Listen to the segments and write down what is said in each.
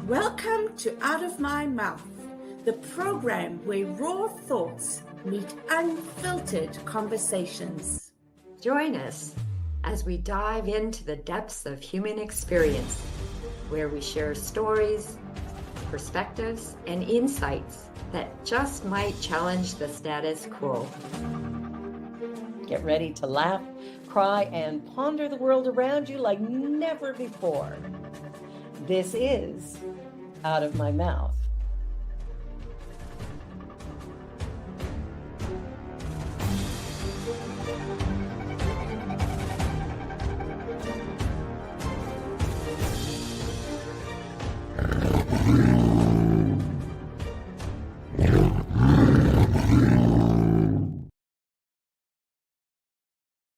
Welcome to Out of My Mouth, the program where raw thoughts meet unfiltered conversations. Join us as we dive into the depths of human experience, where we share stories, perspectives, and insights that just might challenge the status quo. Get ready to laugh, cry, and ponder the world around you like never before. This is Out of My Mouth.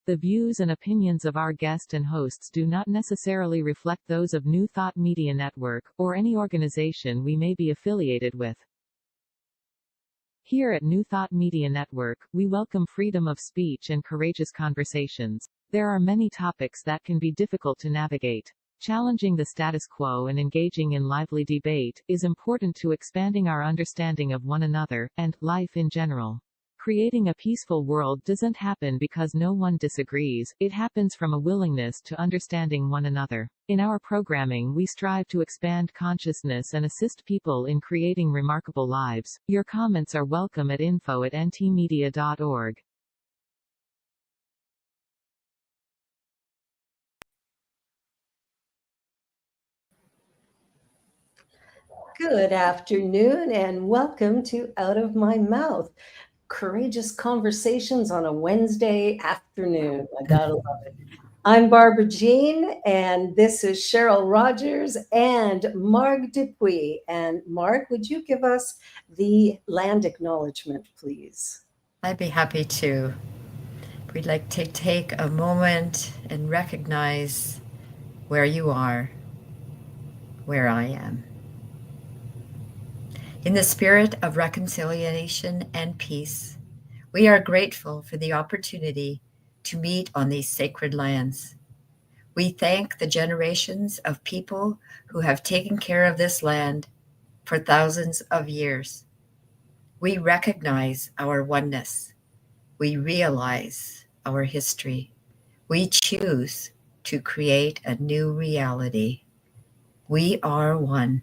The views and opinions of our guest and hosts do not necessarily reflect those of New Thought Media Network, or any organization we may be affiliated with. Here at New Thought Media Network, we welcome freedom of speech and courageous conversations. There are many topics that can be difficult to navigate. Challenging the status quo and engaging in lively debate is important to expanding our understanding of one another, and life in general. Creating a peaceful world doesn't happen because no one disagrees, it happens from a willingness to understanding one another. In our programming, we strive to expand consciousness and assist people in creating remarkable lives. Your comments are welcome at info@ntmedia.org. Good afternoon and welcome to Out of My Mouth. Courageous conversations on a Wednesday afternoon. I gotta love it. I'm Barbara Jean, and this is Cheryl Rogers and Marg Dupuis. And Marg, would you give us the land acknowledgement, please? I'd be happy to. We'd like to take a moment and recognize where you are, where I am. In the spirit of reconciliation and peace, we are grateful for the opportunity to meet on these sacred lands. We thank the generations of people who have taken care of this land for thousands of years. We recognize our oneness. We realize our history. We choose to create a new reality. We are one.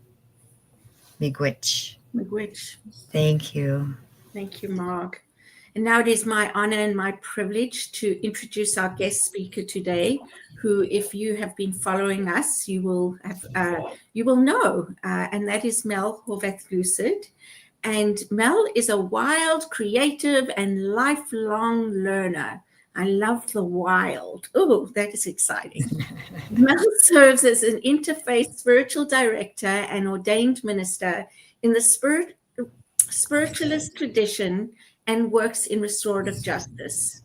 Miigwech. Miigwech. Thank you. Thank you, Marg. And now it is my honor and my privilege to introduce our guest speaker today, who, if you have been following us, you will know, and that is Mel Horvath-Lucid. And Mel is a wild, creative, and lifelong learner. I love the wild. Oh, that is exciting. Mel serves as an interfaith spiritual director and ordained minister in the spiritualist tradition and works in restorative justice.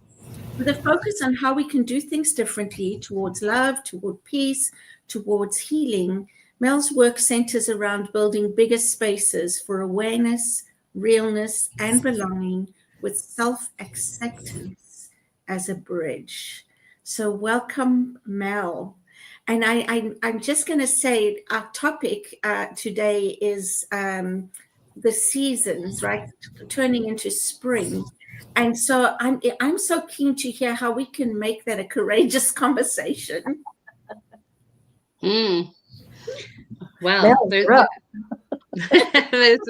With a focus on how we can do things differently towards love, toward peace, towards healing, Mel's work centers around building bigger spaces for awareness, realness, and belonging, with self-acceptance as a bridge. So welcome, Mel. And I'm just going to say our topic today is the seasons, right, turning into spring. And so I'm so keen to hear how we can make that a courageous conversation. Well,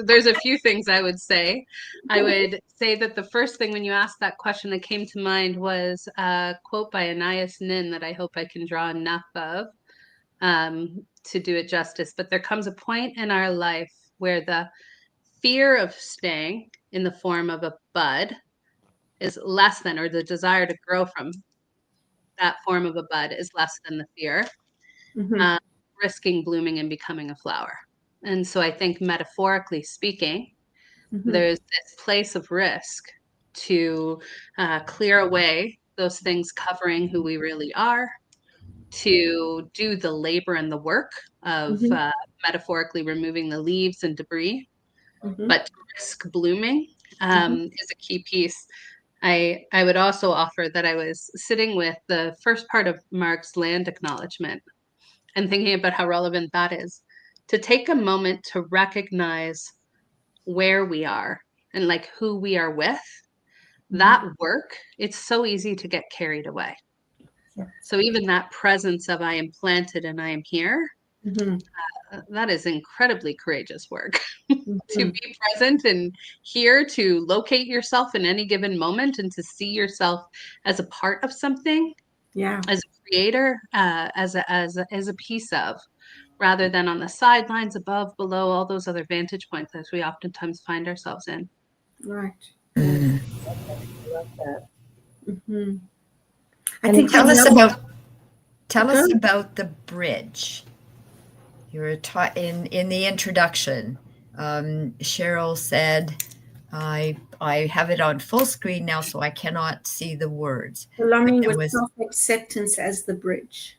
there's a few things I would say. I would say that the first thing when you asked that question that came to mind was a quote by Anais Nin that I hope I can draw enough of to do it justice. But there comes a point in our life where the fear of staying in the form of a bud is less than, or the desire to grow from that form of a bud is less than the fear, risking blooming and becoming a flower. And so I think metaphorically speaking, there's this place of risk to clear away those things covering who we really are, to do the labor and the work of metaphorically removing the leaves and debris, but to risk blooming is a key piece. I would also offer that I was sitting with the first part of Marg's land acknowledgement and thinking about how relevant that is to take a moment to recognize where we are and like who we are with, that work, it's so easy to get carried away. Yeah. So even that presence of I am planted and I am here, that is incredibly courageous work. To be present and here, to locate yourself in any given moment and to see yourself as a part of something, as a creator, as a piece of, rather than on the sidelines, above, below, all those other vantage points as we oftentimes find ourselves in. Right. I love that. I think Tell us Go. about the bridge. You were taught in the introduction. Cheryl said, I have it on full screen now, so I cannot see the words. Belonging But with self-acceptance as the bridge.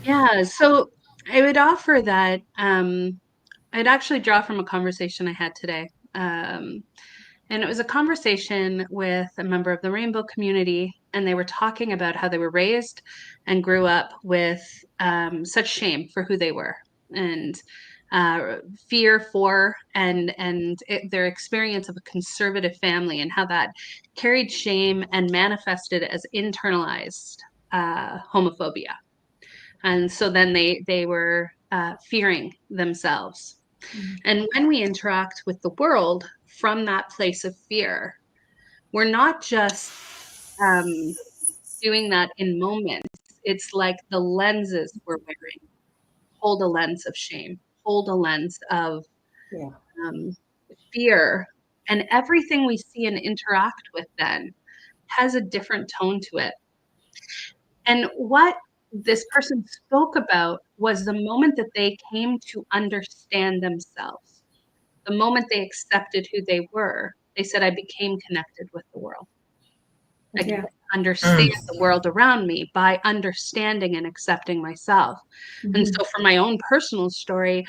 Yeah, so I would offer that I'd actually draw from a conversation I had today. And it was a conversation with a member of the rainbow community, and they were talking about how they were raised and grew up with such shame for who they were, and fear for their experience of a conservative family, and how that carried shame and manifested as internalized homophobia. And so then they were fearing themselves. And when we interact with the world from that place of fear, we're not just doing that in moments. It's like the lenses we're wearing hold a lens of shame, hold a lens of fear. And everything we see and interact with then has a different tone to it. And what this person spoke about was the moment that they came to understand themselves. The moment they accepted who they were, they said, I became connected with the world. I can understand the world around me by understanding and accepting myself. And so for my own personal story,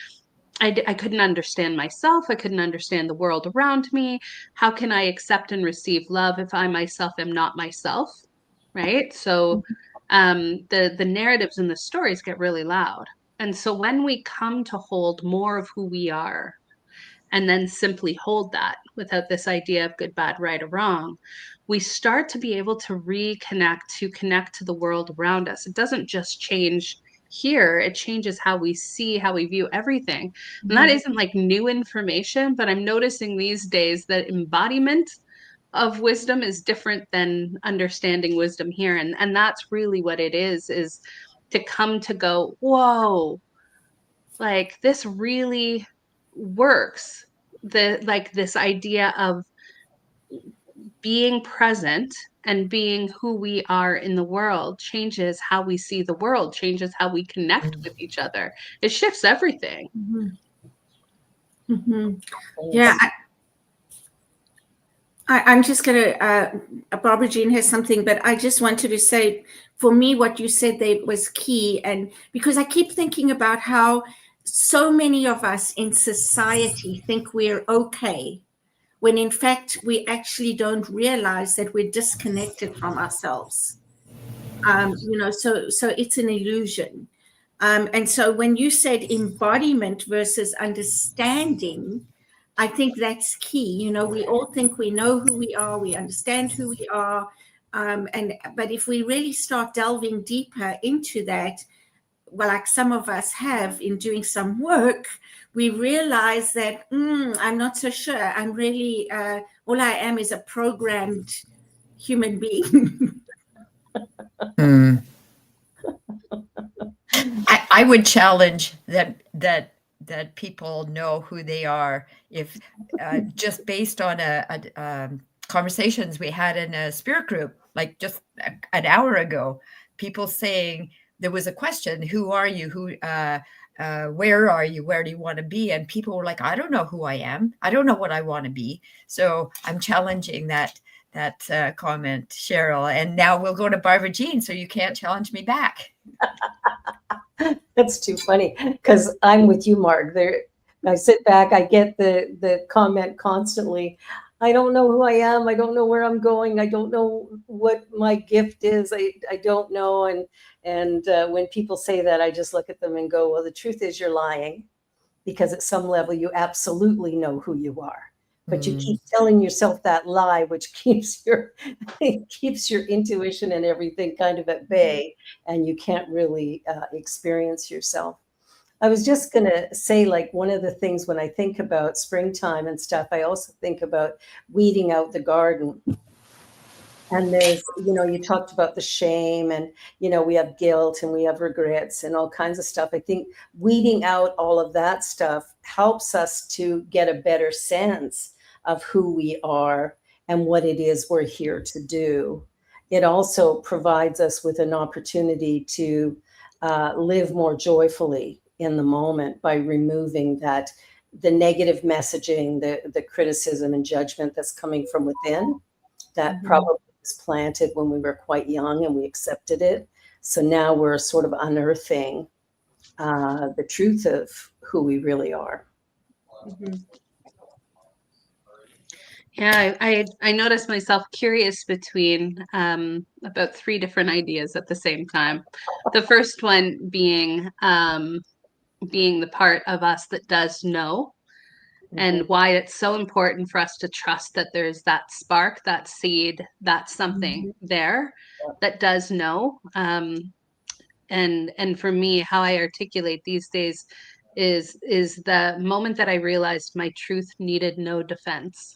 I couldn't understand myself. I couldn't understand the world around me. How can I accept and receive love if I myself am not myself? Right? So the narratives and the stories get really loud. And so when we come to hold more of who we are, and then simply hold that without this idea of good, bad, right, or wrong, we start to be able to connect to the world around us. It doesn't just change here, it changes how we see, how we view everything. And that isn't like new information, but I'm noticing these days that embodiment of wisdom is different than understanding wisdom here. And that's really what it is to come to go, whoa, like this really works. This idea of being present and being who we are in the world changes how we see the world, changes how we connect with each other. It shifts everything. Yeah. I'm just going to, Barbara Jean has something, but I just wanted to say, for me, what you said there was key. And because I keep thinking about how so many of us in society think we're okay, when in fact we actually don't realize that we're disconnected from ourselves. So it's an illusion. And so when you said embodiment versus understanding, I think that's key. We all think we know who we are, we understand who we are. But if we really start delving deeper into that, well, like some of us have in doing some work, we realize that I'm not so sure. I'm really, all I am is a programmed human being. I would challenge that people know who they are if just based on conversations we had in a spirit group, like just an hour ago, people saying there was a question, who are you? Where are you? Where do you want to be? And people were like, I don't know who I am. I don't know what I want to be. So I'm challenging that comment, Cheryl. And now we'll go to Barbara Jean, so you can't challenge me back. That's too funny because I'm with you, Mark. I sit back, I get the comment constantly. I don't know who I am. I don't know where I'm going. I don't know what my gift is. I don't know. And when people say that, I just look at them and go, well, the truth is you're lying, because at some level you absolutely know who you are. But you keep telling yourself that lie, which keeps your keeps your intuition and everything kind of at bay, and you can't really experience yourself. I was just going to say, like, one of the things when I think about springtime and stuff, I also think about weeding out the garden. And there's, you talked about the shame, and, we have guilt and we have regrets and all kinds of stuff. I think weeding out all of that stuff helps us to get a better sense of who we are and what it is we're here to do. It also provides us with an opportunity to live more joyfully in the moment by removing the negative messaging, the criticism and judgment that's coming from within, that probably was planted when we were quite young and we accepted it. So now we're sort of unearthing the truth of who we really are. Yeah, I noticed myself curious between about 3 different ideas at the same time. The first one being the part of us that does know, and why it's so important for us to trust that there's that spark, that seed, that something there that does know. And for me, how I articulate these days is the moment that I realized my truth needed no defense.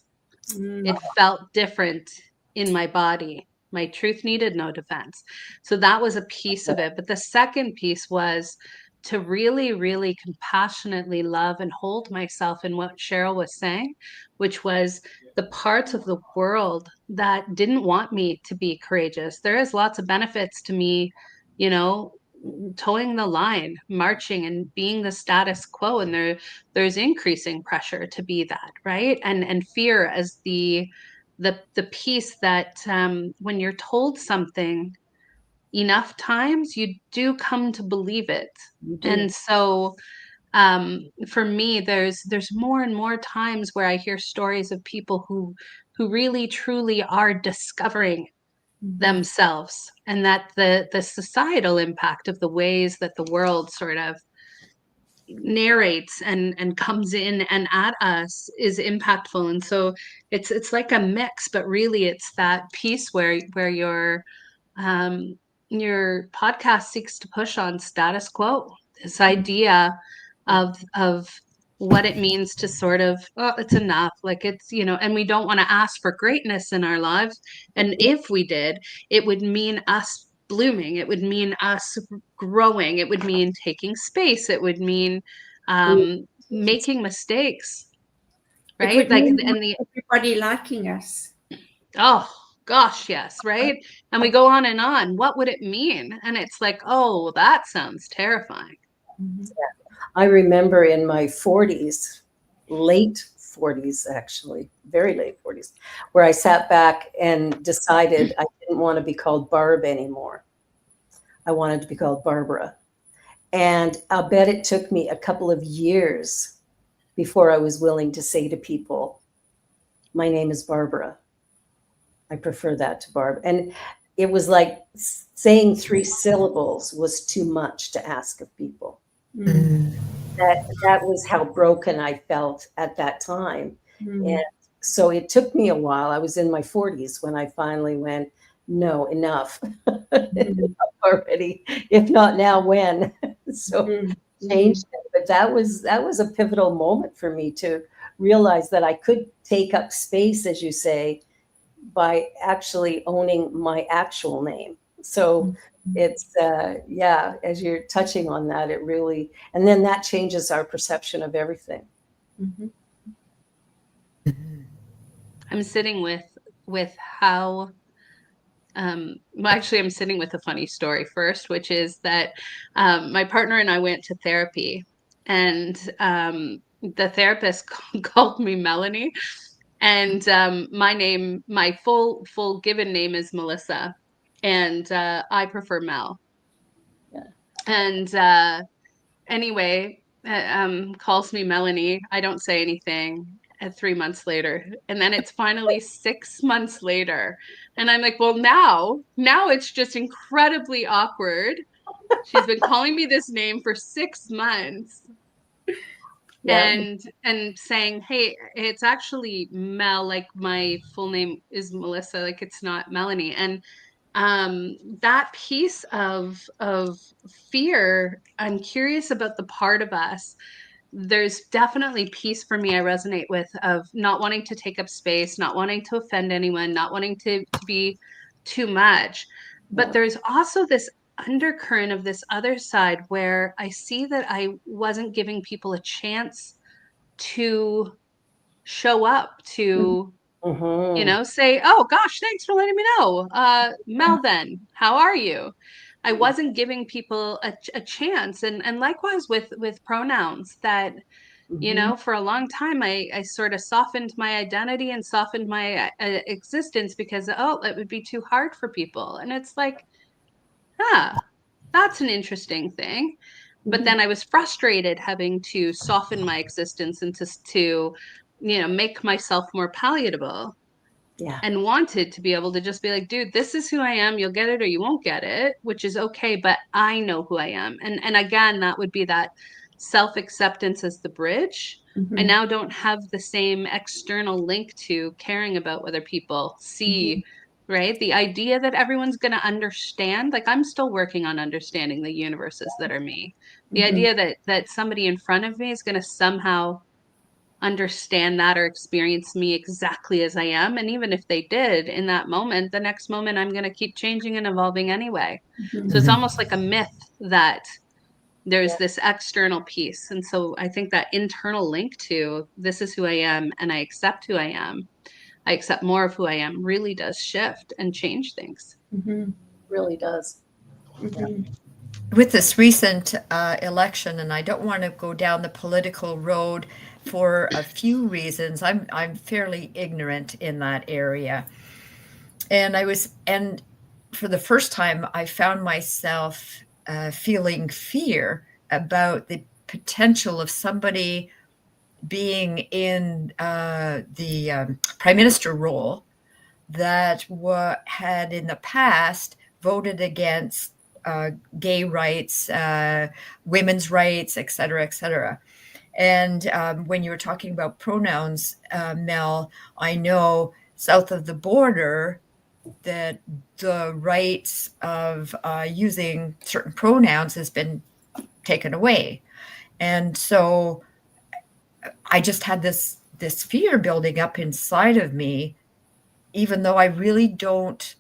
It felt different in my body. My truth needed no defense. So that was a piece of it. But the second piece was to really, really compassionately love and hold myself in what Cheryl was saying, which was the parts of the world that didn't want me to be courageous. There is lots of benefits to me, towing the line, marching and being the status quo, and there's increasing pressure to be that, right? And fear as the piece that when you're told something enough times, you do come to believe it. And so for me, there's more and more times where I hear stories of people who really truly are discovering themselves, and that the societal impact of the ways that the world sort of narrates and comes in and at us is impactful. And so it's like a mix, but really it's that piece where your podcast seeks to push on status quo, this idea of what it means to sort of, oh, it's enough, like it's, and we don't want to ask for greatness in our lives. And if we did, it would mean us blooming, it would mean us growing, it would mean taking space, it would mean making mistakes, It right? would Like, mean and the everybody liking us. oh gosh, yes, right? And we go on and on. What would it mean? And it's like, oh, well, that sounds terrifying. I remember in my 40s, late 40s, actually, very late 40s, where I sat back and decided I didn't want to be called Barb anymore. I wanted to be called Barbara. And I'll bet it took me a couple of years before I was willing to say to people, my name is Barbara. I prefer that to Barb. And it was like saying 3 syllables was too much to ask of people. That was how broken I felt at that time. And so it took me a while. I was in my 40s when I finally went, no, enough already. If not now, when? So changed it. But that was a pivotal moment for me to realize that I could take up space, as you say, by actually owning my actual name. So it's as you're touching on that, it really, and then that changes our perception of everything. I'm sitting with how well, actually, I'm sitting with a funny story first, which is that my partner and I went to therapy, and the therapist called me Melanie, and my full given name is Melissa, and I prefer Mel. Yeah. And anyway, calls me Melanie. I don't say anything. at 3 months later. And then it's finally 6 months later. And I'm like, well, now it's just incredibly awkward. She's been calling me this name for 6 months. Yeah. And saying, hey, it's actually Mel, like my full name is Melissa, like it's not Melanie. And that piece of fear, I'm curious about the part of us. There's definitely piece for me I resonate with, of not wanting to take up space, not wanting to offend anyone, not wanting to be too much. But there's also this undercurrent of this other side where I see that I wasn't giving people a chance to show up, to Mm-hmm. say, oh gosh, thanks for letting me know. Mel, then, how are you? I wasn't giving people a chance. And likewise with pronouns, that, Mm-hmm. for a long time, I sort of softened my identity and softened my existence because, oh, it would be too hard for people. And it's like, that's an interesting thing. But then I was frustrated having to soften my existence and to make myself more palatable, Yeah. and wanted to be able to just be like, dude, this is who I am. You'll get it or you won't get it, which is okay. But I know who I am. And again, that would be that self-acceptance as the bridge. I now don't have the same external link to caring about whether people see, right? The idea that everyone's going to understand, like I'm still working on understanding the universes that are me. The idea that somebody in front of me is going to somehow understand that or experience me exactly as I am. And even if they did in that moment, the next moment I'm going to keep changing and evolving anyway. So it's almost like a myth that there's this external piece. And so I think that internal link to this is who I am and I accept who I am, I accept more of who I am, really does shift and change things. Really does. With this recent election, and I don't want to go down the political road for a few reasons. I'm fairly ignorant in that area, and for the first time, I found myself feeling fear about the potential of somebody being in the prime minister role that had in the past voted against gay rights, women's rights, et cetera, et cetera. And when you were talking about pronouns, Mel, I know south of the border that the rights of using certain pronouns has been taken away. And so I just had this fear building up inside of me, even though I really don't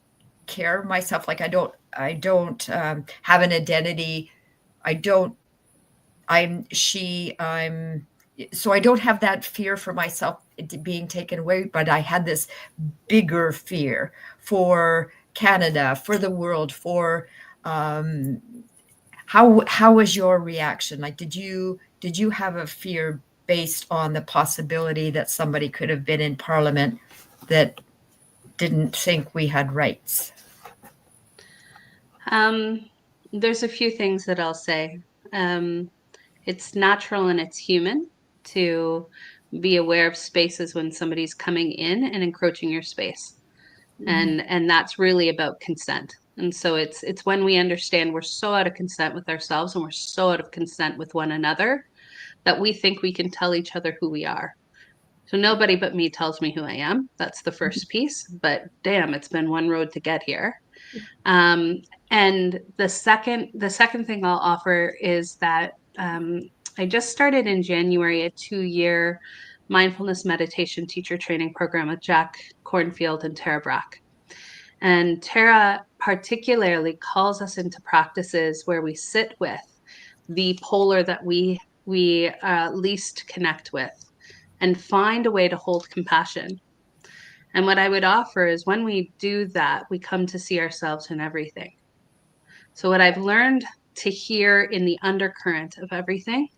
care myself. Like I don't have an identity. So I don't have that fear for myself being taken away, but I had this bigger fear for Canada, for the world, for how was your reaction? Like, did you have a fear based on the possibility that somebody could have been in Parliament that didn't think we had rights? There's a few things that I'll say. It's natural and it's human to be aware of spaces when somebody's coming in and encroaching your space. And that's really about consent. And so it's when we understand we're so out of consent with ourselves and we're so out of consent with one another that we think we can tell each other who we are. So nobody but me tells me who I am. That's the first piece. But damn, it's been one road to get here. And the second thing I'll offer is that I just started in January a 2-year mindfulness meditation teacher training program with Jack Cornfield and Tara Brach. And Tara particularly calls us into practices where we sit with the polar that we least connect with and find a way to hold compassion. And what I would offer is when we do that, we come to see ourselves in everything. So what I've learned to hear in the undercurrent of everything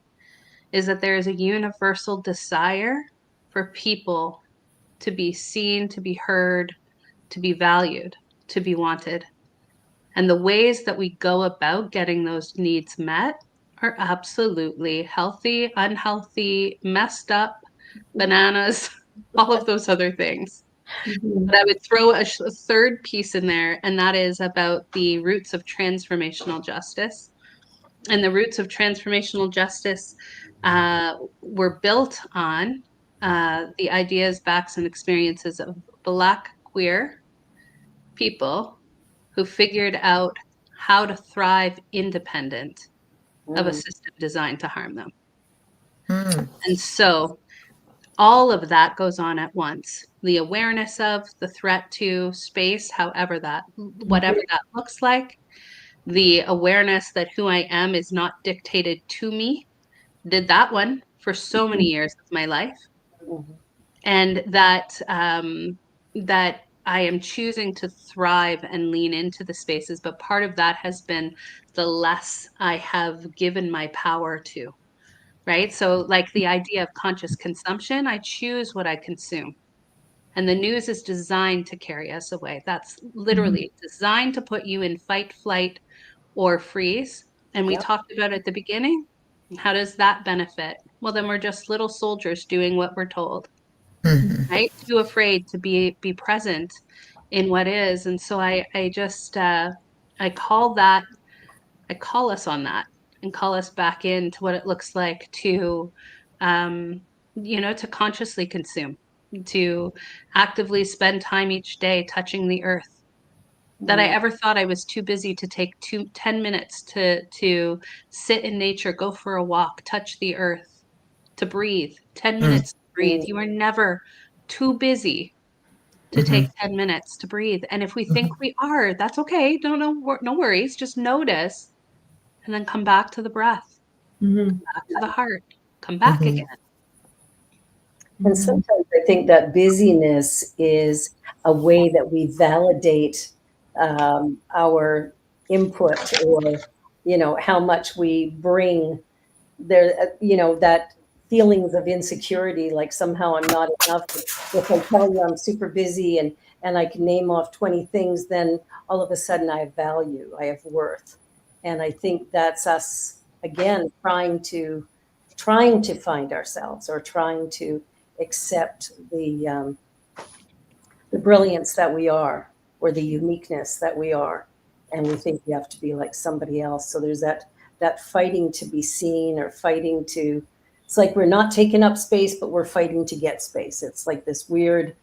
is that there is a universal desire for people to be seen, to be heard, to be valued, to be wanted. And the ways that we go about getting those needs met are absolutely healthy, unhealthy, messed up, bananas, all of those other things. Mhm. But I would throw a third piece in there, and that is about the roots of transformational justice. And the roots of transformational justice were built on the ideas, facts, and experiences of Black queer people who figured out how to thrive independent of a Mm. system designed to harm them. Mm. And so all of that goes on at once. The awareness of, the threat to, space, however that, whatever that looks like, the awareness that who I am is not dictated to me, did that one for so many years of my life. Mhm. And that I am choosing to thrive and lean into the spaces, but part of that has been the less I have given my power to, right? So like the idea of conscious consumption, I choose what I consume. And the news is designed to carry us away. That's literally designed to put you in fight, flight, or freeze. And we Yep. talked about at the beginning, how does that benefit? Well, then we're just little soldiers doing what we're told, Mhm. right? Too afraid to be present in what is. And so I just I call that, I call us on that and call us back into what it looks like to to consciously consume, to actively spend time each day touching the earth. That I Mm. ever thought I was too busy to take 10 minutes to sit in nature, go for a walk, touch the earth, to breathe. 10 Mm. minutes to breathe. You are never too busy to take Mhm. 10 minutes to breathe. And if we think Mhm. we are, that's okay. No worries. Just notice and then come back to the breath, Mhm. back to the heart, come back Mhm. again. And Mhm. sometimes I think that busyness is a way that we validate our input, or, how much we bring there, that feelings of insecurity, like somehow I'm not enough. If I tell you I'm super busy and I can name off 20 things, then all of a sudden I have value, I have worth. And I think that's us again trying to find ourselves, or trying to accept the brilliance that we are, or the uniqueness that we are, and we think we have to be like somebody else. So there's that fighting to be seen, or fighting to. It's like we're not taking up space, but we're fighting to get space. It's like this weird,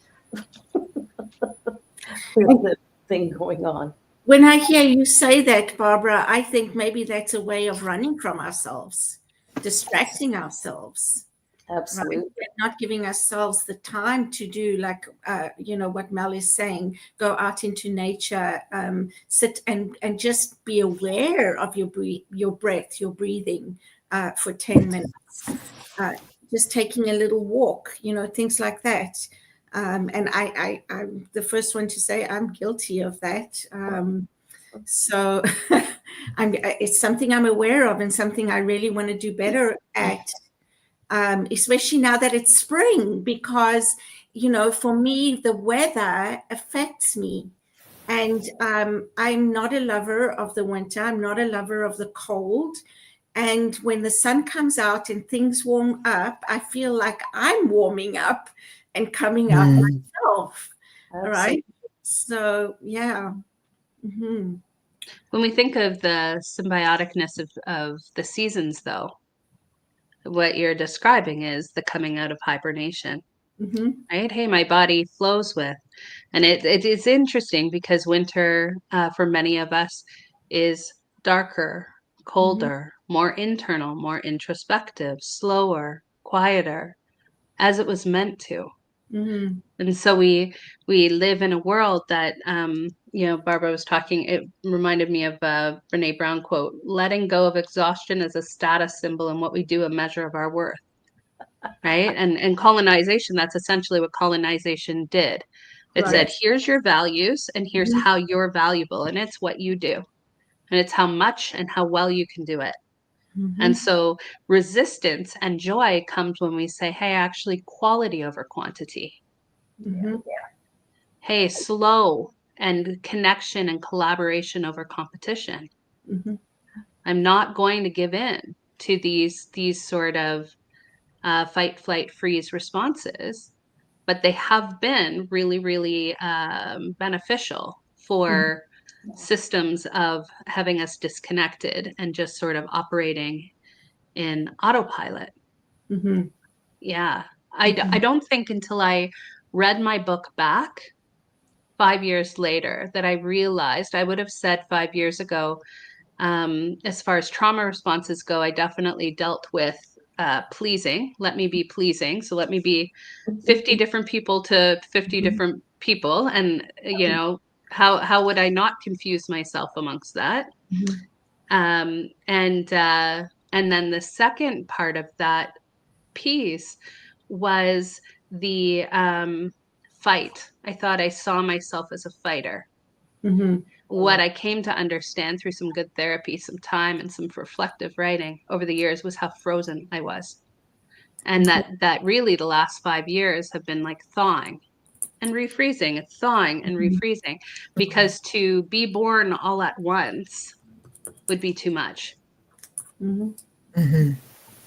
weird thing going on. When I hear you say that, Barbara, I think maybe that's a way of running from ourselves, distracting ourselves, right? Absolutely. And not giving ourselves the time to do, like, what Mel is saying, go out into nature, sit and just be aware of your breath, your breathing for 10 minutes, uh, just taking a little walk, things like that. And I'm the first one to say I'm guilty of that. So it's something I'm aware of, and something I really want to do better at, especially now that it's spring, because, for me, the weather affects me. And I'm not a lover of the winter. I'm not a lover of the cold. And when the sun comes out and things warm up, I feel like I'm warming up and coming out Mm. myself. All Absolutely. right. So, yeah. Mm-hmm. When we think of the symbioticness of the seasons, though, what you're describing is the coming out of hibernation, Mm-hmm. right? Hey, my body flows with. And it is interesting because winter, for many of us, is darker, Mm-hmm. colder, more internal, more introspective, slower, quieter, as it was meant to. Mm-hmm. And so we live in a world that, Barbara was talking, it reminded me of a Brene Brown quote, letting go of exhaustion is a status symbol, and what we do a measure of our worth, right? And colonization, that's essentially what colonization did. It Right. said, here's your values and here's Mm-hmm. how you're valuable, and it's what you do. And it's how much and how well you can do it. Mm-hmm. And so resistance and joy comes when we say, hey, actually quality over quantity. Mm-hmm. Hey, slow and connection and collaboration over competition. Mm-hmm. I'm not going to give in to these sort of fight, flight, freeze responses. but they have been really, really beneficial for systems of having us disconnected and just sort of operating in autopilot. Mm-hmm. Yeah. I don't think until I read my book back 5 years later that I realized, I would have said 5 years ago, as far as trauma responses go, I definitely dealt with pleasing. Let me be pleasing. So let me be 50 different people to 50 different people. And, you know, how would I not confuse myself amongst that? And then the second part of that piece was the fight. I thought I saw myself as a fighter. Mm-hmm. What I came to understand through some good therapy, some time, and some reflective writing over the years was how frozen I was. And that really the last 5 years have been like thawing and refreezing, thawing and refreezing, because to be born all at once would be too much. Mhm.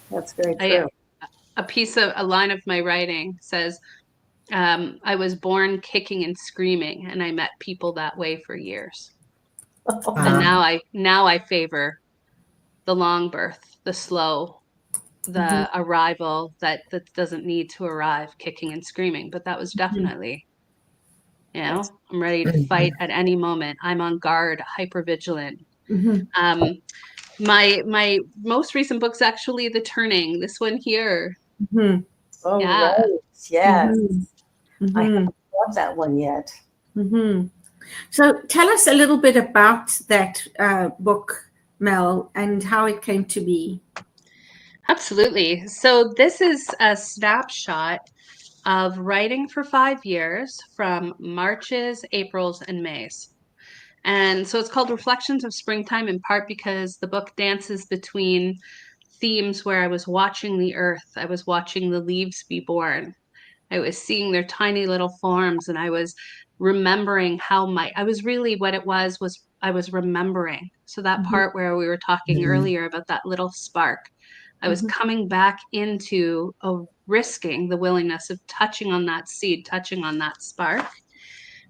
That's very true. A line of my writing says, I was born kicking and screaming, and I met people that way for years. And now I favor the long birth, the slow, the arrival that doesn't need to arrive kicking and screaming. But that was definitely, you know, I'm ready to fight at any moment. I'm on guard, hyper vigilant. My most recent book's actually The Turning, this one here. Oh, Yeah. right. Yes. I haven't got that one yet. So tell us a little bit about that book, Mel, and how it came to be. Absolutely. So this is a snapshot of writing for 5 years from Marches, Aprils, and Mays. And so it's called Reflections of Springtime, in part because the book dances between themes where I was watching the earth, I was watching the leaves be born, I was seeing their tiny little forms, and I was remembering I was really, what it was I was remembering. So that part where we were talking earlier about that little spark, I was coming back into risking the willingness of touching on that seed, touching on that spark.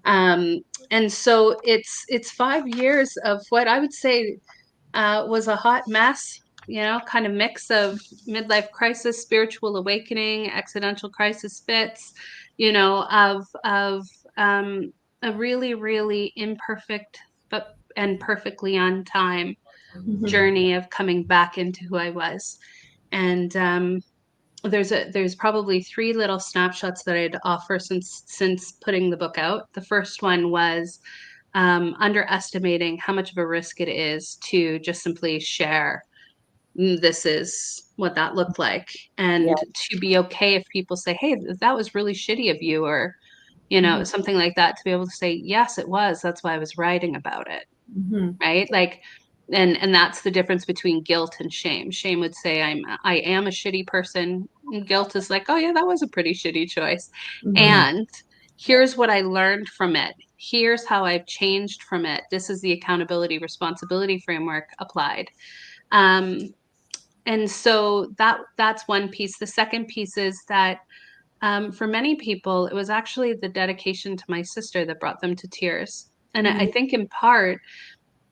And so it's 5 years of what I would say was a hot mess, you know, kind of mix of midlife crisis, spiritual awakening, existential crisis fits, you know, of a really, really imperfect and perfectly on time journey of coming back into who I was. And there's probably three little snapshots that I'd offer since putting the book out. The first one was underestimating how much of a risk it is to just simply share, this is what that looked like, and to be okay if people say, hey, that was really shitty of you, or you know, something like that, to be able to say, yes, it was, that's why I was writing about it. Right? Like, and that's the difference between guilt and shame. Shame would say I am a shitty person, and guilt is like, oh yeah, that was a pretty shitty choice. And here's what I learned from it, here's how I've changed from it, this is the accountability responsibility framework applied. And so that's one piece. The second piece is that for many people, it was actually the dedication to my sister that brought them to tears. And I think in part,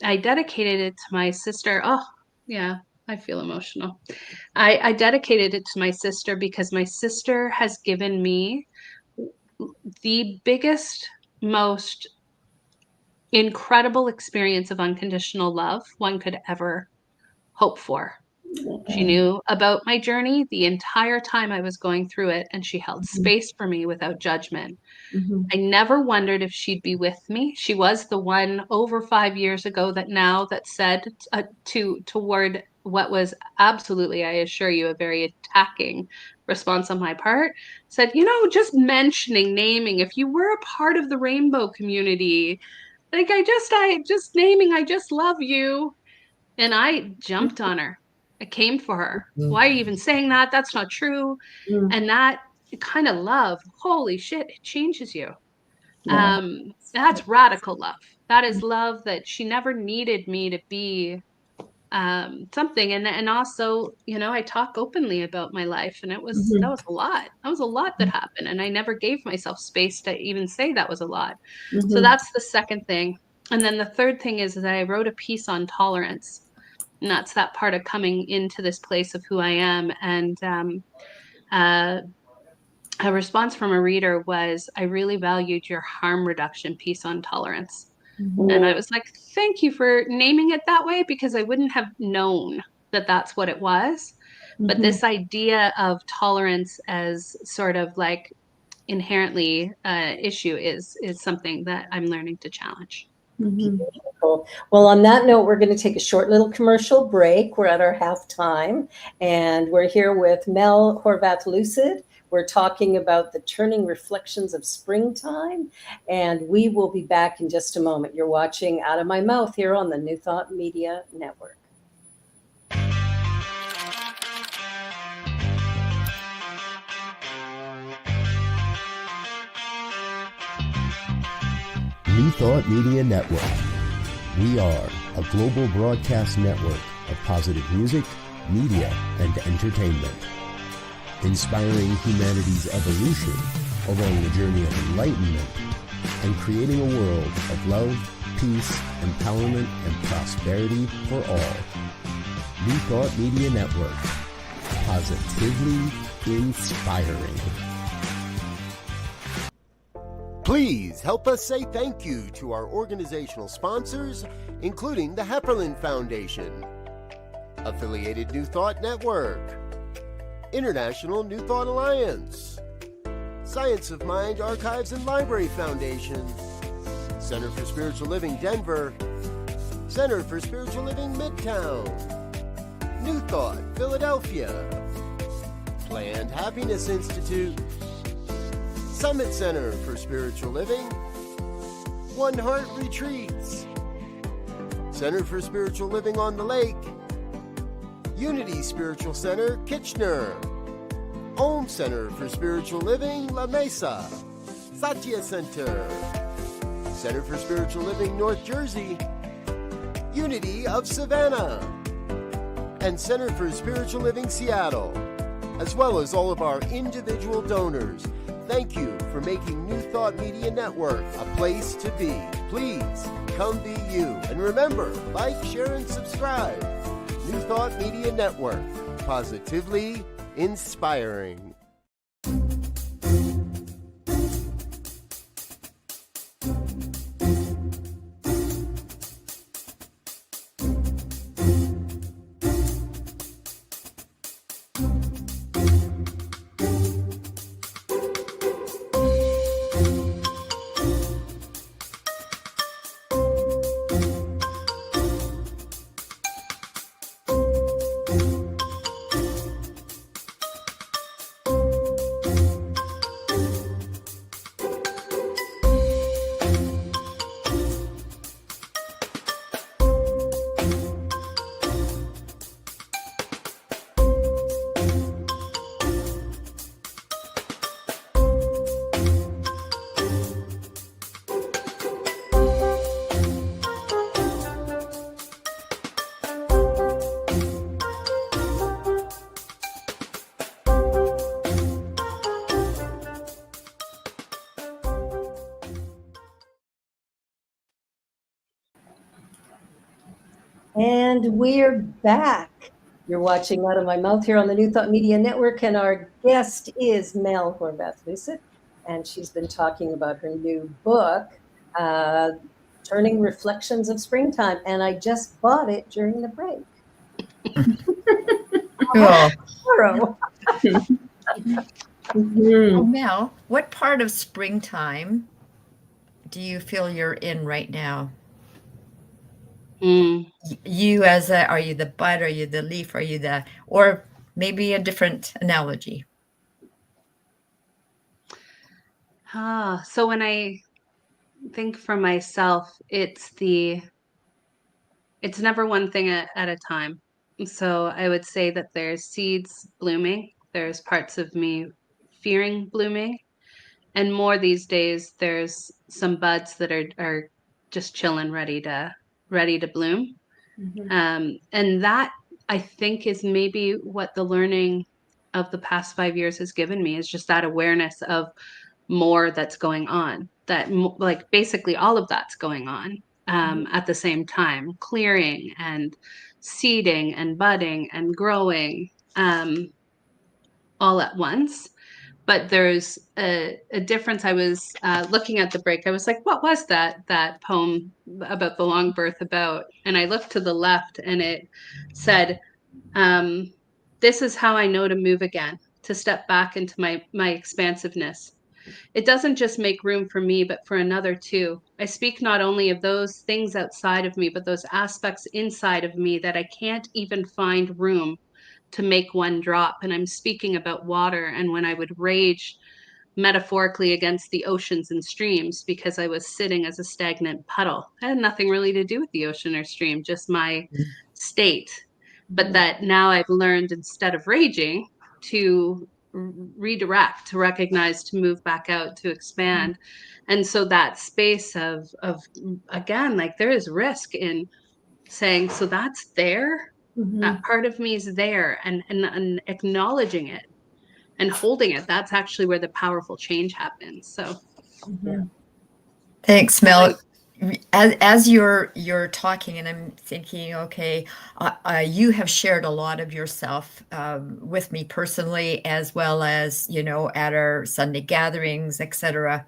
I dedicated it to my sister. Oh, yeah, I feel emotional. I dedicated it to my sister because my sister has given me the biggest, most incredible experience of unconditional love one could ever hope for. She knew about my journey the entire time I was going through it, and she held space for me without judgment. I never wondered if she'd be with me. She was the one over 5 years ago that said toward what was absolutely, I assure you, a very attacking response on my part, said, you know, just mentioning, naming, if you were a part of the rainbow community, like I just naming, I just love you. And I jumped on her. I came for her. Why are you even saying that? That's not true. And that kind of love, holy shit, it changes you. That's radical love. That is love that she never needed me to be something. And also, you know, I talk openly about my life, and that was a lot. That was a lot that happened. And I never gave myself space to even say that was a lot. So that's the second thing. And then the third thing is that I wrote a piece on tolerance. And that's that part of coming into this place of who I am. And a response from a reader was, I really valued your harm reduction piece on tolerance. And I was like, thank you for naming it that way, because I wouldn't have known that that's what it was. But this idea of tolerance as sort of like inherently issue is something that I'm learning to challenge. Beautiful. Well, on that note, we're going to take a short little commercial break. We're at our halftime, and we're here with Mel Horvath-Lucid. We're talking about the turning reflections of springtime, and we will be back in just a moment. You're watching Out of My Mouth here on the New Thought Media Network. New Thought Media Network. We are a global broadcast network of positive music, media, and entertainment, inspiring humanity's evolution along the journey of enlightenment and creating a world of love, peace, empowerment, and prosperity for all. New Thought Media Network. Positively inspiring. Please help us say thank you to our organizational sponsors, including the Hefferland Foundation, Affiliated New Thought Network, International New Thought Alliance, Science of Mind Archives and Library Foundation, Center for Spiritual Living Denver, Center for Spiritual Living Midtown, New Thought Philadelphia, Planned Happiness Institute, Summit Center for Spiritual Living, One Heart Retreats, Center for Spiritual Living on the Lake, Unity Spiritual Center, Kitchener, Om Center for Spiritual Living, La Mesa, Satya Center, Center for Spiritual Living, North Jersey, Unity of Savannah, and Center for Spiritual Living, Seattle, as well as all of our individual donors. Thank you for making New Thought Media Network a place to be. Please come be you. And remember, like, share, and subscribe. New Thought Media Network. Positively inspiring. And we're back. You're watching Out of My Mouth here on the New Thought Media Network, and our guest is Mel Horvath-Lucid, and she's been talking about her new book, Turning Reflections of Springtime, and I just bought it during the break. Cool. Tomorrow. Well, Mel, what part of springtime do you feel you're in right now? You as a, are you the bud? Are you the leaf? Are you the, or maybe a different analogy? So when I think for myself, it's never one thing at a time. So I would say that there's seeds blooming. There's parts of me fearing blooming. And more these days, there's some buds that are just chilling, ready to bloom. And that, I think, is maybe what the learning of the past 5 years has given me, is just that awareness of more that's going on, that like basically all of that's going on at the same time, clearing and seeding and budding and growing all at once. But there's a difference. I was looking at the break. I was like, what was that poem about the long birth about? And I looked to the left and it said, this is how I know to move again, to step back into my expansiveness. It doesn't just make room for me, but for another too. I speak not only of those things outside of me, but those aspects inside of me that I can't even find room to make one drop. And I'm speaking about water, and when I would rage metaphorically against the oceans and streams because I was sitting as a stagnant puddle. I had nothing really to do with the ocean or stream, just my state. But that now I've learned, instead of raging, to redirect, to recognize, to move back out, to expand. And so that space of again, like, there is risk in saying, so that's there. That part of me is there, and acknowledging it and holding it. That's actually where the powerful change happens. So thanks, Mel. As you're talking, and I'm thinking, okay, you have shared a lot of yourself with me personally, as well as, you know, at our Sunday gatherings, etc.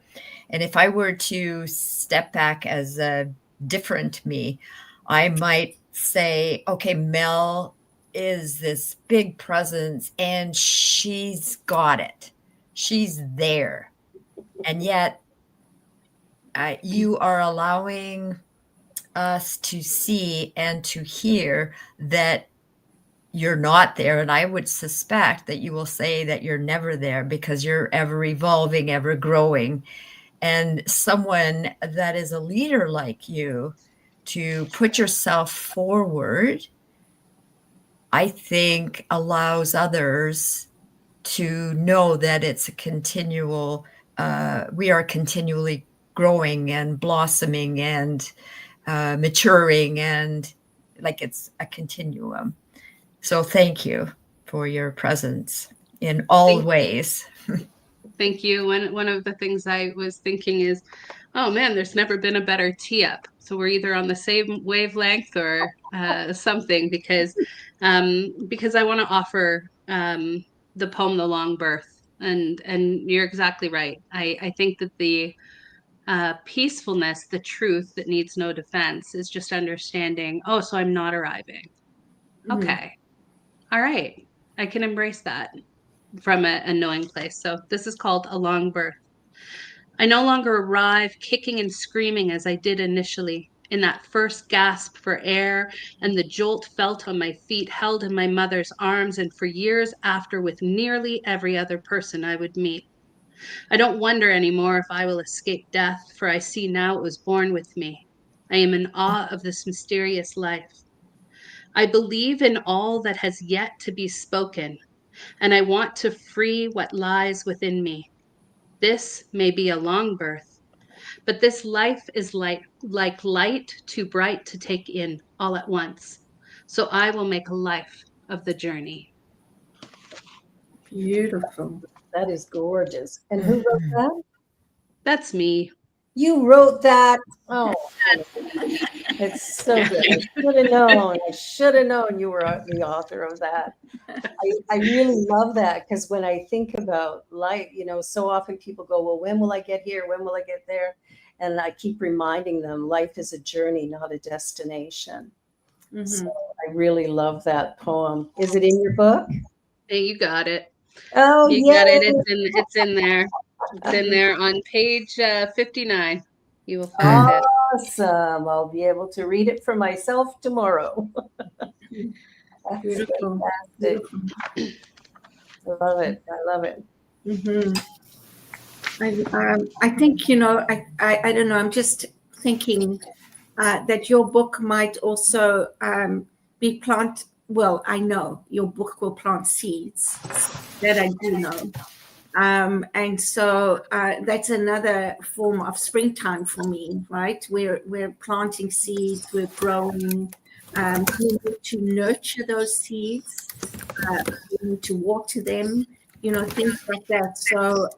And if I were to step back as a different me, I might say, okay, Mel is this big presence and she's got it. She's there. And yet you are allowing us to see and to hear that you're not there. And I would suspect that you will say that you're never there because you're ever evolving, ever growing. And someone that is a leader like you, to put yourself forward, I think allows others to know that it's a continual, we are continually growing and blossoming and maturing, and like it's a continuum. So thank you for your presence in all ways. Thank you. One of the things I was thinking is, oh man, there's never been a better tee up. So we're either on the same wavelength or something, because I want to offer the poem "The Long Birth," and you're exactly right. I think that the peacefulness, the truth that needs no defense, is just understanding, oh, so I'm not arriving. Okay. All right. I can embrace that from a knowing place. So this is called A Long Birth. I no longer arrive kicking and screaming as I did initially, in that first gasp for air and the jolt felt on my feet, held in my mother's arms, and for years after with nearly every other person I would meet. I don't wonder anymore if I will escape death, for I see now it was born with me. I am in awe of this mysterious life. I believe in all that has yet to be spoken, and I want to free what lies within me. This may be a long birth, but this life is like light too bright to take in all at once. So I will make a life of the journey. Beautiful. That is gorgeous. And who wrote that? That's me. You wrote that? Oh, it's so good. I should have known you were the author of that. I really love that, because when I think about life, you know, so often people go, well, when will I get here? When will I get there? And I keep reminding them, life is a journey, not a destination. So I really love that poem. Is it in your book? Hey, you got it. Oh, you yeah. got it. It's in there. It's in there on page 59. You will find it. Awesome. I'll be able to read it for myself tomorrow. That's Beautiful. fantastic. I love it. I love it. I think, you know, I don't know, I'm just thinking that your book might also be well, I know your book will plant seeds, that I do know. And so that's another form of springtime for me, right? We're planting seeds, we're growing, We need to nurture those seeds. We need to water them, things like that. So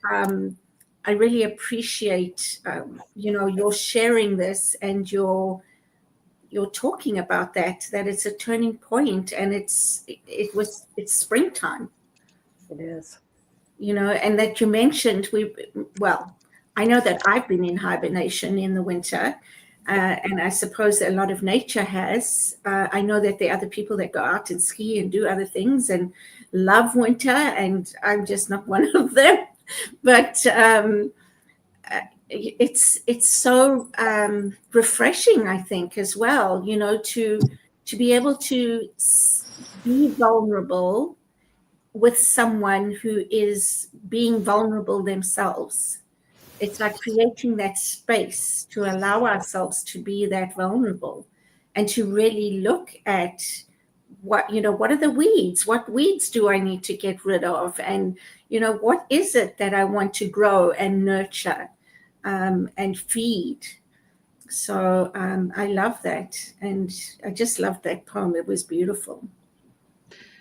I really appreciate, your sharing this and your talking about that it's a turning point, and it's springtime, It is. and that you mentioned I know that I've been in hibernation in the winter, and I suppose a lot of nature has. I know that there are other people that go out and ski and do other things and love winter, and I'm just not one of them. But it's so refreshing, I think, as well, to be able to be vulnerable with someone who is being vulnerable themselves. It's like creating that space to allow ourselves to be that vulnerable, and to really look at what are the weeds? What weeds do I need to get rid of? And what is it that I want to grow and nurture and feed? So I love that, and I just loved that poem. It was beautiful.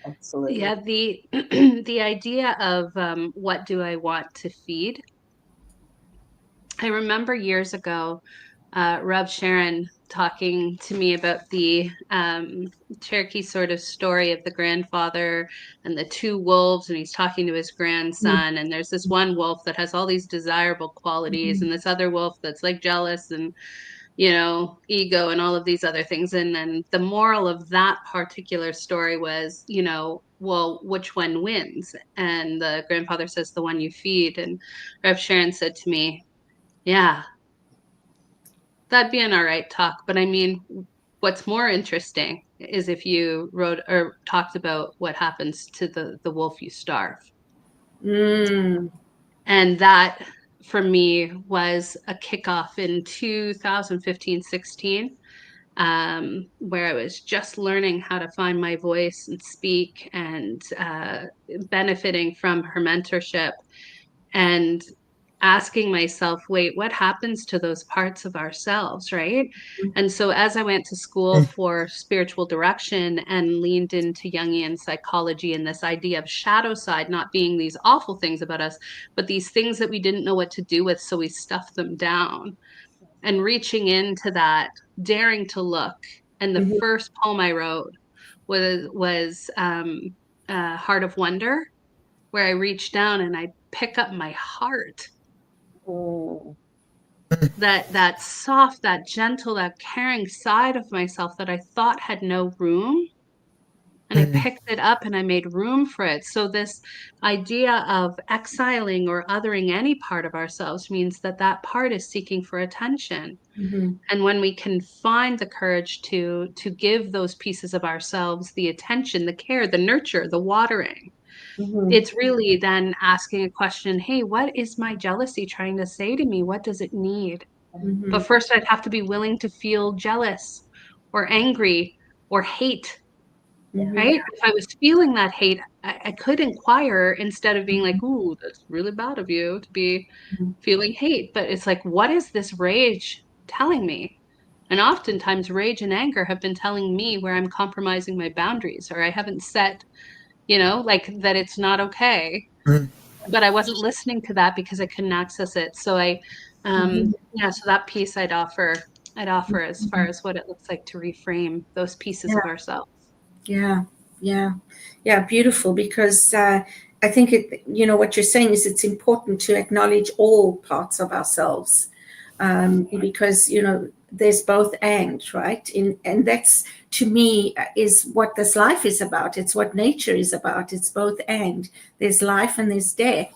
Absolutely. Yeah, the idea of what do I want to feed? I remember years ago, Rev Sharon talking to me about the Cherokee sort of story of the grandfather and the two wolves, and he's talking to his grandson, and there's this one wolf that has all these desirable qualities, and this other wolf that's like jealous and ego and all of these other things. And then the moral of that particular story was, well, which one wins? And the grandfather says, the one you feed. And Rev Sharon said to me, yeah, that'd be an all right talk. But I mean, what's more interesting is if you wrote or talked about what happens to the wolf you starve. Mm. And that, for me, was a kickoff in 2015-16, where I was just learning how to find my voice and speak, and benefiting from her mentorship, and asking myself, wait, what happens to those parts of ourselves, right? And so as I went to school for spiritual direction and leaned into Jungian psychology and this idea of shadow side not being these awful things about us, but these things that we didn't know what to do with, so we stuffed them down, and reaching into that, daring to look. And the first poem I wrote was Heart of Wonder, where I reach down and I pick up my heart. That soft, that gentle, that caring side of myself that I thought had no room. And I picked it up and I made room for it. So this idea of exiling or othering any part of ourselves means that that part is seeking for attention. And when we can find the courage to give those pieces of ourselves the attention, the care, the nurture, the watering, it's really then asking a question, hey, what is my jealousy trying to say to me? What does it need? But first, I'd have to be willing to feel jealous or angry or hate, right? If I was feeling that hate, I could inquire instead of being like, ooh, that's really bad of you to be feeling hate. But it's like, what is this rage telling me? And oftentimes, rage and anger have been telling me where I'm compromising my boundaries, or I haven't set, like that it's not okay. But I wasn't listening to that because I couldn't access it. So so that piece I'd offer as far as what it looks like to reframe those pieces of ourselves. Yeah, beautiful. Because I think what you're saying is it's important to acknowledge all parts of ourselves, because there's both and, right? And that's, to me, is what this life is about. It's what nature is about. It's both and. There's life and there's death.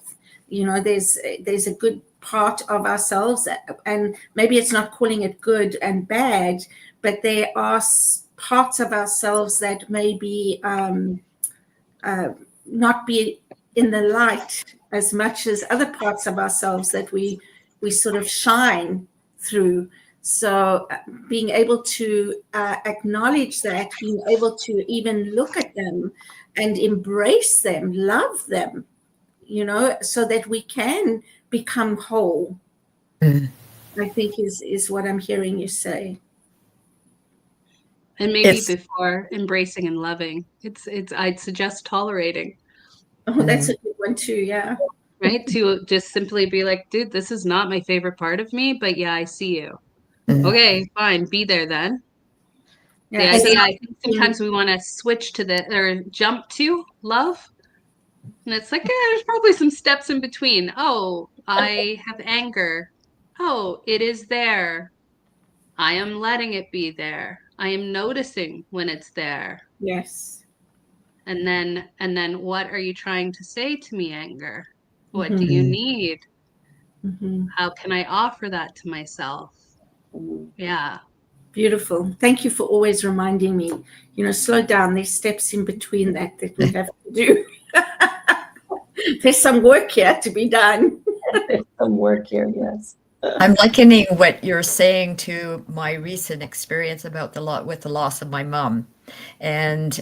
There's a good part of ourselves, and maybe it's not calling it good and bad, but there are parts of ourselves that may be not be in the light as much as other parts of ourselves that we sort of shine through. So being able to acknowledge that, being able to even look at them and embrace them, love them, so that we can become whole, I think is what I'm hearing you say. And maybe It's before embracing and loving, I'd suggest tolerating, Oh, that's a good one too. Yeah. right? To just simply be like, dude, this is not my favorite part of me, but yeah, I see you. Mhm. Okay, fine, be there then. The Yeah. idea, So, I think sometimes we want to switch to or jump to love. And it's like, there's probably some steps in between. Oh, I have anger. Oh, it is there. I am letting it be there. I am noticing when it's there. yes. And then what are you trying to say to me, anger? What do Mm-hmm. you need? Mm-hmm. How can I offer that to myself? Yeah. Beautiful. Thank you for always reminding me, slow down. There's steps in between that we have to do. There's some work here to be done. There's some work here, yes. I'm likening what you're saying to my recent experience about with the loss of my mom. And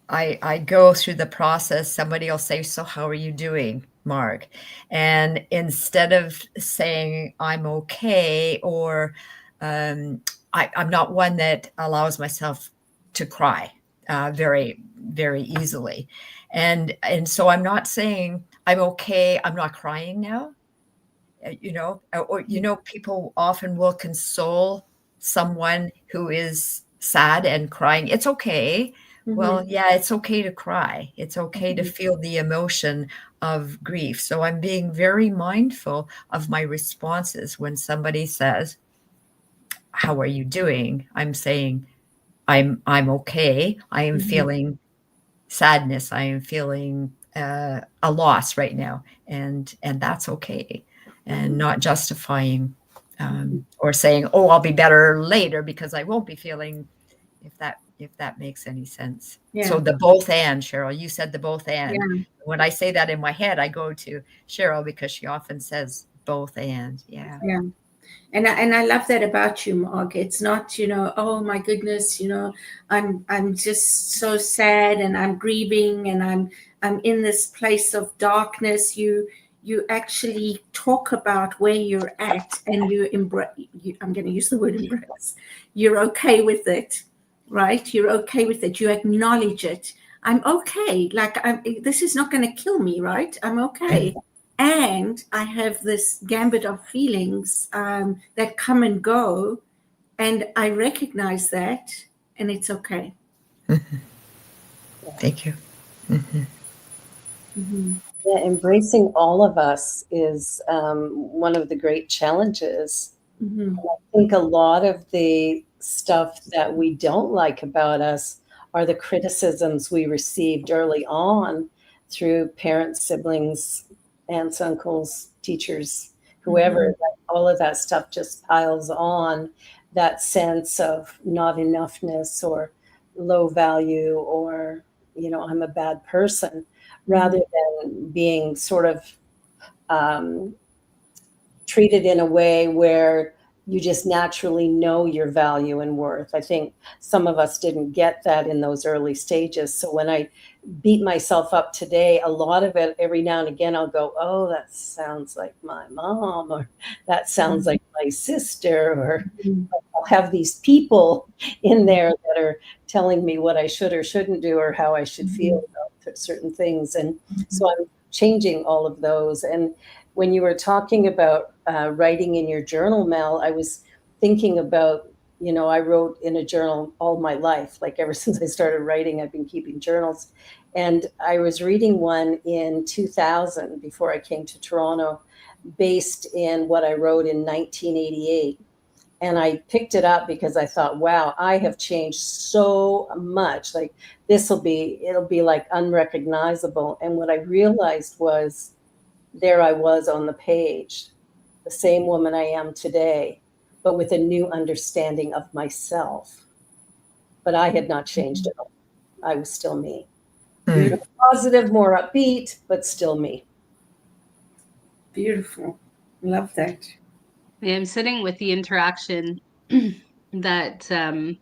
I go through the process. Somebody will say, "So how are you doing, Mark?" And instead of saying I'm okay, or I'm not one that allows myself to cry very, very easily. And so I'm not saying I'm okay, I'm not crying now. People often will console someone who is sad and crying. It's okay. Well, yeah, it's okay to cry. It's okay to feel the emotion of grief. So I'm being very mindful of my responses when somebody says, "How are you doing?" I'm saying, I'm okay. I am feeling sadness. I am feeling a loss right now, and that's okay, and not justifying or saying, "Oh, I'll be better later," because I won't be feeling. If that makes any sense. Yeah. So the both and, Cheryl, you said the both and. Yeah. When I say that in my head, I go to Cheryl because she often says both and. Yeah. Yeah. And I love that about you, Mark. It's not, oh my goodness, I'm just so sad and I'm grieving and I'm in this place of darkness. You actually talk about where you're at and you embrace. I'm going to use the word embrace. You're okay with it, right? You're okay with it. You acknowledge it. I'm okay. Like this is not going to kill me, right? I'm okay. And I have this gambit of feelings that come and go, and I recognize that, and it's okay. Thank you. Yeah, embracing all of us is one of the great challenges. I think a lot of the stuff that we don't like about us are the criticisms we received early on through parents, siblings, aunts, uncles, teachers, whoever. All of that stuff just piles on, that sense of not enoughness or low value, or I'm a bad person, rather than being sort of treated in a way where you just naturally know your value and worth. I think some of us didn't get that in those early stages. So when I beat myself up today, a lot of it, every now and again, I'll go, "Oh, that sounds like my mom," or "That sounds like my sister," or I'll have these people in there that are telling me what I should or shouldn't do, or how I should feel about certain things. And so I'm changing all of those. And when you were talking about writing in your journal, Mel, I was thinking about, I wrote in a journal all my life. Like ever since I started writing, I've been keeping journals. And I was reading one in 2000 before I came to Toronto, based in what I wrote in 1988. And I picked it up because I thought, wow, I have changed so much. Like it'll be like unrecognizable. And what I realized was, there I was on the page, the same woman I am today, but with a new understanding of myself. But I had not changed at all. I was still me. Positive, more upbeat, but still me. Beautiful. Love that. Yeah, I'm sitting with the interaction that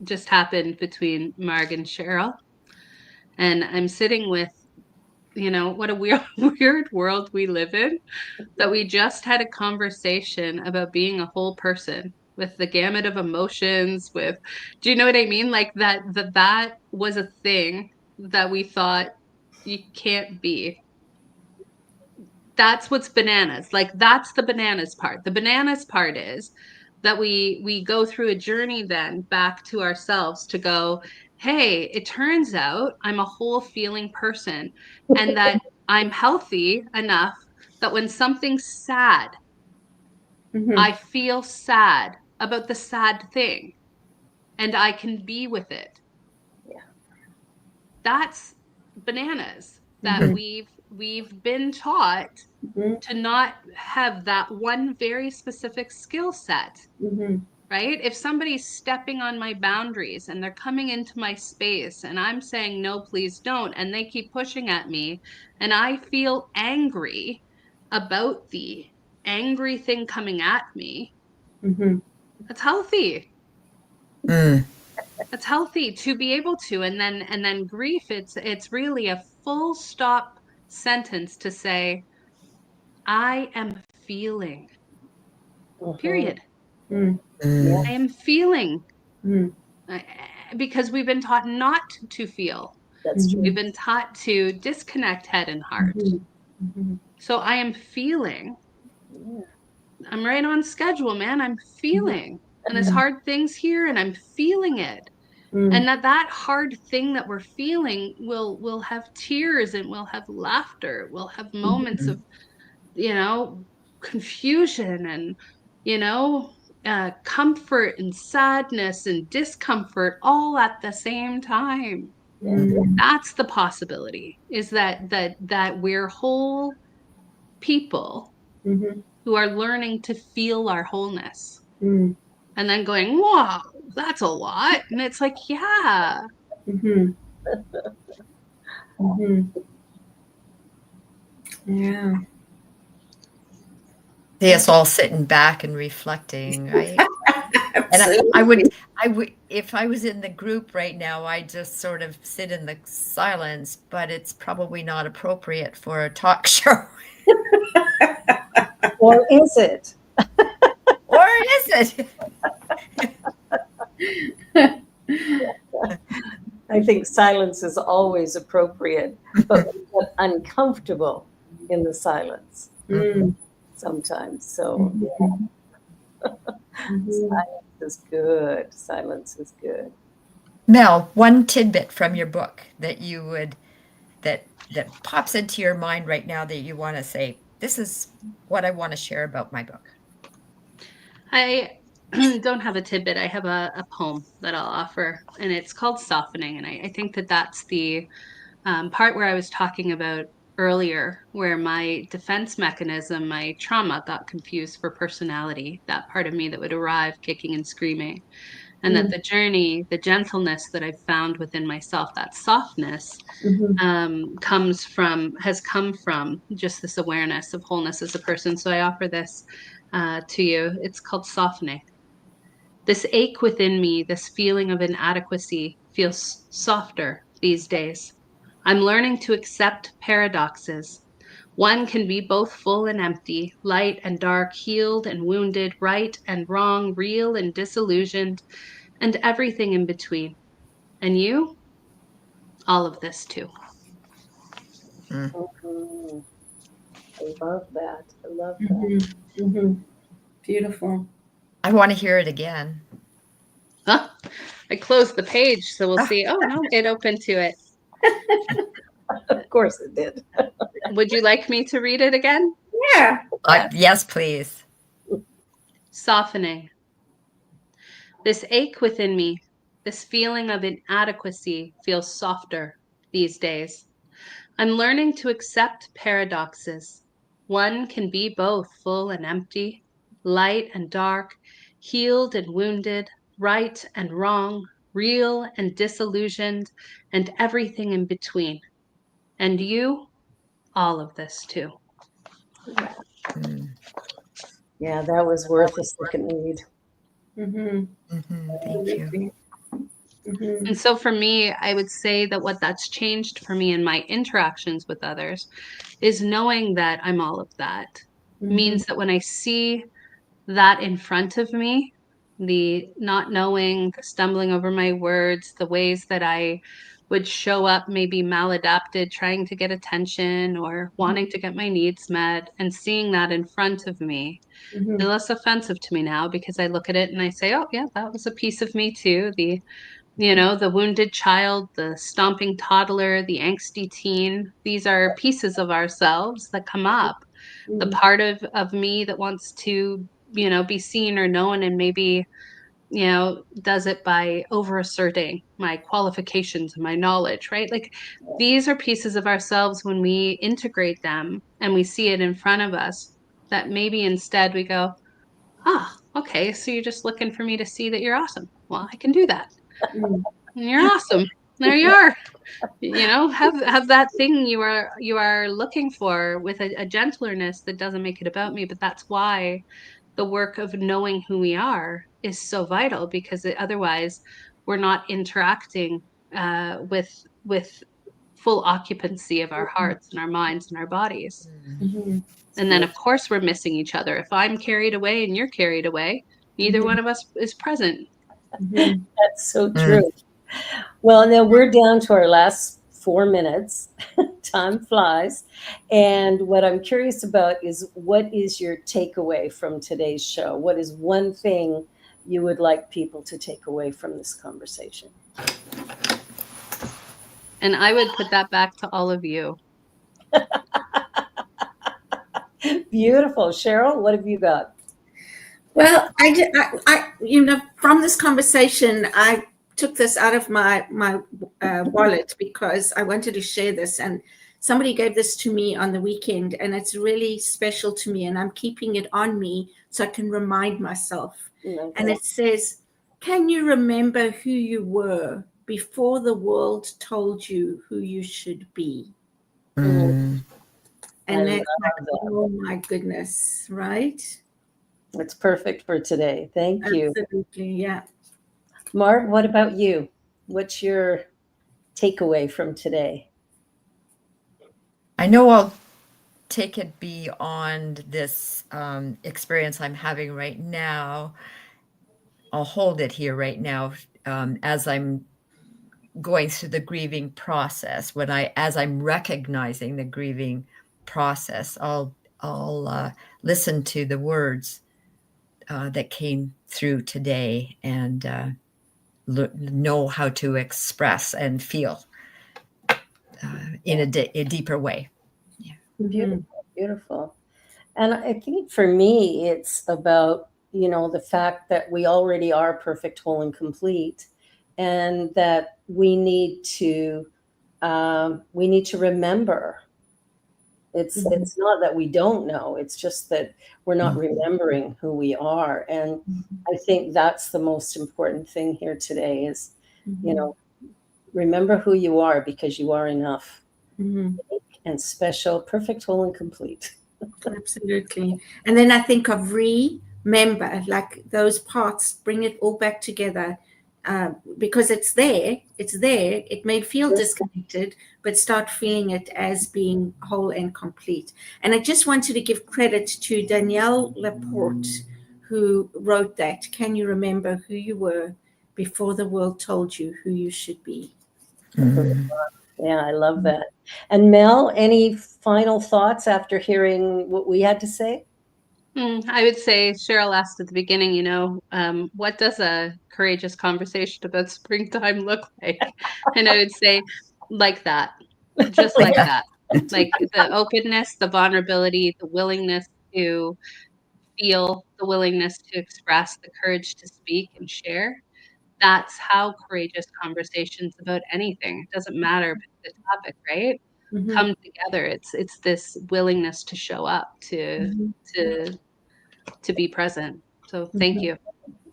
just happened between Marg and Cheryl. And I'm sitting with, what a weird world we live in, that we just had a conversation about being a whole person, with the gamut of emotions, with, do you know what I mean? Like that was a thing that we thought you can't be. That's what's bananas. Like that's the bananas part. The bananas part is that we go through a journey then back to ourselves to go, hey, it turns out I'm a whole feeling person, and that I'm healthy enough that when something's sad, I feel sad about the sad thing and I can be with it. Yeah. That's bananas that we've been taught to not have that one very specific skill set. Right? If somebody's stepping on my boundaries and they're coming into my space and I'm saying, no, please don't, and they keep pushing at me and I feel angry about the angry thing coming at me, that's healthy. That's healthy to be able to. And then grief, it's really a full stop sentence to say, I am feeling, period. Yeah. I am feeling. Because we've been taught not to feel. That's true. We've been taught to disconnect head and heart. So I am feeling. I'm right on schedule, man. I'm feeling. And there's hard things here and I'm feeling it. And that hard thing that we're feeling will have tears and we'll have laughter. We'll have moments of, confusion and, comfort and sadness and discomfort all at the same time. That's the possibility, is that we're whole people who are learning to feel our wholeness and then going, wow, that's a lot. And it's like, yeah. Yeah. See us all sitting back and reflecting, right? And I would, if I was in the group right now, I'd just sort of sit in the silence, but it's probably not appropriate for a talk show. Or is it? Or is it? I think silence is always appropriate, but we get uncomfortable in the silence sometimes. So silence is good. Silence is good. Mel, one tidbit from your book that you would, that pops into your mind right now that you want to say, this is what I want to share about my book. I don't have a tidbit. I have a poem that I'll offer, and it's called Softening. And I think that's the part where I was talking about earlier, where my defense mechanism, my trauma, got confused for personality, that part of me that would arrive kicking and screaming. And that the journey, the gentleness that I've found within myself, that softness, has come from just this awareness of wholeness as a person. So I offer this to you. It's called Softening. This ache within me, this feeling of inadequacy, feels softer these days. I'm learning to accept paradoxes. One can be both full and empty, light and dark, healed and wounded, right and wrong, real and disillusioned, and everything in between. And you? All of this too. I love that. I love that. Beautiful. I want to hear it again. Huh? I closed the page, so we'll see. Oh, no, it opened to it. Of course it did. Would you like me to read it again? Yeah. Yes, please. Softening. This ache within me, this feeling of inadequacy feels softer these days. I'm learning to accept paradoxes. One can be both full and empty, light and dark, healed and wounded, right and wrong, real and disillusioned, and everything in between. And you, all of this too. Yeah, that was worth a second read. Thank you. And so for me, I would say that what that's changed for me in my interactions with others is knowing that I'm all of that. Means that when I see that in front of me, the not knowing, the stumbling over my words, the ways that I would show up maybe maladapted, trying to get attention or wanting to get my needs met, and seeing that in front of me is less offensive to me now because I look at it and I say, oh yeah, that was a piece of me too. The wounded child, the stomping toddler, the angsty teen, these are pieces of ourselves that come up. The part of me that wants to, be seen or known, and maybe, does it by over asserting my qualifications and my knowledge, right? Like these are pieces of ourselves when we integrate them and we see it in front of us, that maybe instead we go, okay, so you're just looking for me to see that you're awesome. Well, I can do that. You're awesome. There you are. Have that thing you are looking for with a gentleness that doesn't make it about me. But that's why the work of knowing who we are is so vital, because otherwise we're not interacting with full occupancy of our hearts and our minds and our bodies. And then of course we're missing each other. If I'm carried away and you're carried away, neither one of us is present. That's so true. Well, now we're down to our last 4 minutes. Time flies. And what I'm curious about is, what is your takeaway from today's show? What is one thing you would like people to take away from this conversation? And I would put that back to all of you. Beautiful. Cheryl, what have you got? Well, I from this conversation, I took this out of my wallet because I wanted to share this, and somebody gave this to me on the weekend, and it's really special to me, and I'm keeping it on me so I can remind myself. Okay. And it says, can you remember who you were before the world told you who you should be? And that's like, oh my goodness, right? It's perfect for today. Thank you. Absolutely, yeah. Mark, what about you? What's your takeaway from today? I know I'll take it beyond this experience I'm having right now. I'll hold it here right now as I'm going through the grieving process. As I'm recognizing the grieving process, I'll listen to the words that came through today and know how to express and feel in a deeper way. Yeah. Beautiful, beautiful. And I think for me, it's about, the fact that we already are perfect, whole, and complete, and that we need to remember. It's not that we don't know. It's just that we're not remembering who we are. And I think that's the most important thing here today is, remember who you are, because you are enough and special, perfect, whole, and complete. Absolutely. And then I think of remember, like those parts, bring it all back together. Because it's there, it may feel disconnected, but start feeling it as being whole and complete. And I just wanted to give credit to Danielle Laporte, who wrote that. Can you remember who you were before the world told you who you should be? Yeah, I love that. And Mel, any final thoughts after hearing what we had to say? I would say Cheryl asked at the beginning, what does a courageous conversation about springtime look like? And I would say like that, just like that, like the openness, the vulnerability, the willingness to feel, the willingness to express, the courage to speak and share. That's how courageous conversations about anything, it doesn't matter the topic, right? Come together. It's this willingness to show up, to be present. So thank you.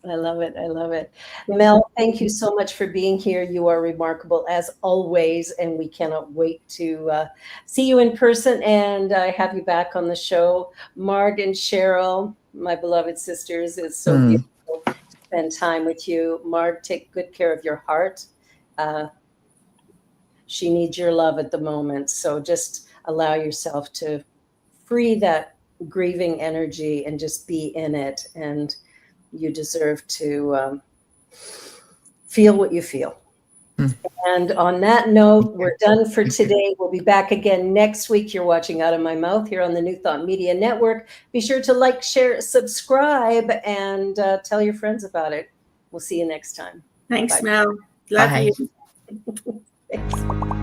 I love it. I love it. Mel, thank you so much for being here. You are remarkable as always, and we cannot wait to see you in person and have you back on the show. Marg and Cheryl, my beloved sisters, it's so beautiful to spend time with you. Marg, take good care of your heart. She needs your love at the moment. So just allow yourself to free that grieving energy and just be in it. And you deserve to feel what you feel. And on that note, we're done for today. We'll be back again next week. You're watching Out of My Mouth here on the New Thought Media Network. Be sure to like, share, subscribe, and tell your friends about it. We'll see you next time. Thanks, Bye. Mel. Love Bye. you. Thanks.